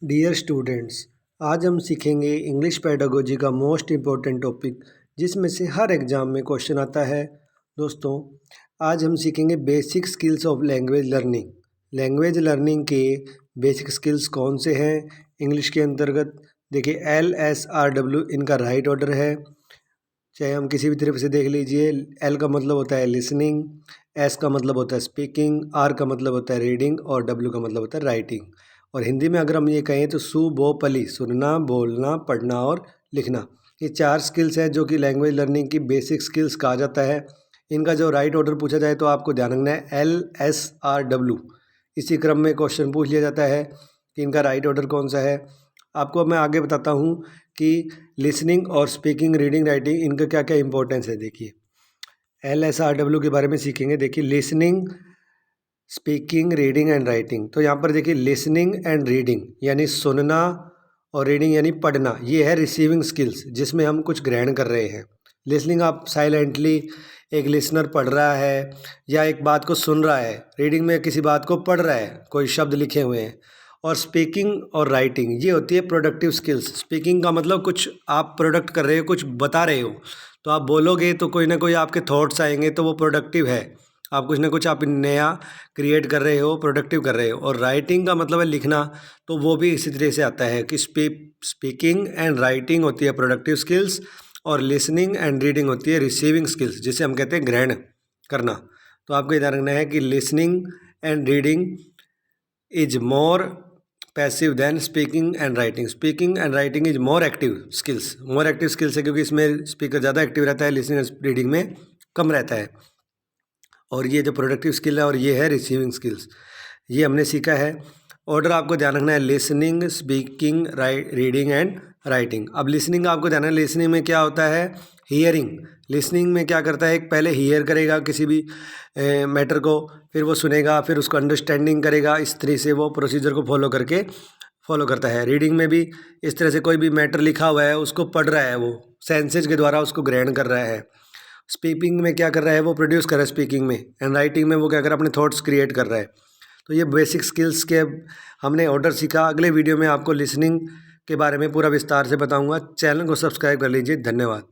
Dear students, आज हम सीखेंगे इंग्लिश पेडागोजी का मोस्ट इम्पोर्टेंट टॉपिक जिसमें से हर एग्ज़ाम में क्वेश्चन आता है। दोस्तों, आज हम सीखेंगे basic skills of language learning. Language learning के बेसिक स्किल्स कौन से हैं इंग्लिश के अंतर्गत? देखिए, LSRW इनका राइट ऑर्डर है, चाहे हम किसी भी तरफ से देख लीजिए। L का मतलब होता है लिसनिंग, S का मतलब होता है स्पीकिंग, R का मतलब होता है रीडिंग और W का मतलब होता है राइटिंग। और हिंदी में अगर हम ये कहें तो सुबोपली, सुनना, बोलना, पढ़ना और लिखना। ये 4 स्किल्स हैं जो कि लैंग्वेज लर्निंग की बेसिक स्किल्स कहा जाता है। इनका जो राइट ऑर्डर पूछा जाए तो आपको ध्यान रखना है LSRW। इसी क्रम में क्वेश्चन पूछ लिया जाता है कि इनका राइट ऑर्डर कौन सा है। आपको मैं आगे बताता हूँ कि लिसनिंग और स्पीकिंग, रीडिंग, राइटिंग इनका क्या क्या इंपॉर्टेंस है। देखिए, LSRW के बारे में सीखेंगे। देखिए, listening, speaking, reading and writing. तो यहाँ पर देखिए, लिसनिंग एंड रीडिंग यानी सुनना और रीडिंग यानी पढ़ना, ये है रिसीविंग स्किल्स जिसमें हम कुछ ग्रहण कर रहे हैं। लिसनिंग, आप साइलेंटली एक लिसनर पढ़ रहा है या एक बात को सुन रहा है। रीडिंग में किसी बात को पढ़ रहा है, कोई शब्द लिखे हुए हैं। और स्पीकिंग और राइटिंग ये होती है प्रोडक्टिव स्किल्स। स्पीकिंग का मतलब कुछ आप प्रोडक्ट कर रहे हो, कुछ बता रहे हो, तो आप बोलोगे तो कोई ना कोई आपके थॉट्स आएंगे, तो वो प्रोडक्टिव है। आप कुछ ना कुछ आप नया क्रिएट कर रहे हो, प्रोडक्टिव कर रहे हो। और राइटिंग का मतलब है लिखना, तो वो भी इसी तरह से आता है कि स्पीकिंग एंड राइटिंग होती है प्रोडक्टिव स्किल्स और लिसनिंग एंड रीडिंग होती है रिसीविंग स्किल्स, जिसे हम कहते हैं ग्रहण करना। तो आपको ये ध्यान रखना है कि listening and reading is more passive than speaking and writing. Speaking and writing is more active skills. More active skills है क्योंकि इसमें स्पीकर ज़्यादा एक्टिव रहता है, लिसनिंग एंड रीडिंग में कम रहता है। और ये जो प्रोडक्टिव स्किल है और ये है रिसीविंग स्किल्स, ये हमने सीखा है। ऑर्डर आपको ध्यान रखना है listening, speaking, reading and writing. अब लिसनिंग आपको ध्यान है, लिसनिंग में क्या होता है? हियरिंग। लिसनिंग में क्या करता है? एक पहले हियर करेगा किसी भी मैटर को, फिर वो सुनेगा, फिर उसको अंडरस्टैंडिंग करेगा। इस तरह से वो प्रोसीजर को फॉलो करता है। रीडिंग में भी इस तरह से कोई भी मैटर लिखा हुआ है उसको पढ़ रहा है, वो सेंसेज के द्वारा उसको ग्रहण कर रहा है। स्पीकिंग में क्या कर रहा है? वो प्रोड्यूस कर रहा है स्पीकिंग में। एंड राइटिंग में वो क्या कर रहा है? अपने थॉट्स क्रिएट कर रहा है। तो ये बेसिक स्किल्स के हमने ऑर्डर सीखा। अगले वीडियो में आपको लिसनिंग के बारे में पूरा विस्तार से बताऊंगा। चैनल को सब्सक्राइब कर लीजिए। धन्यवाद।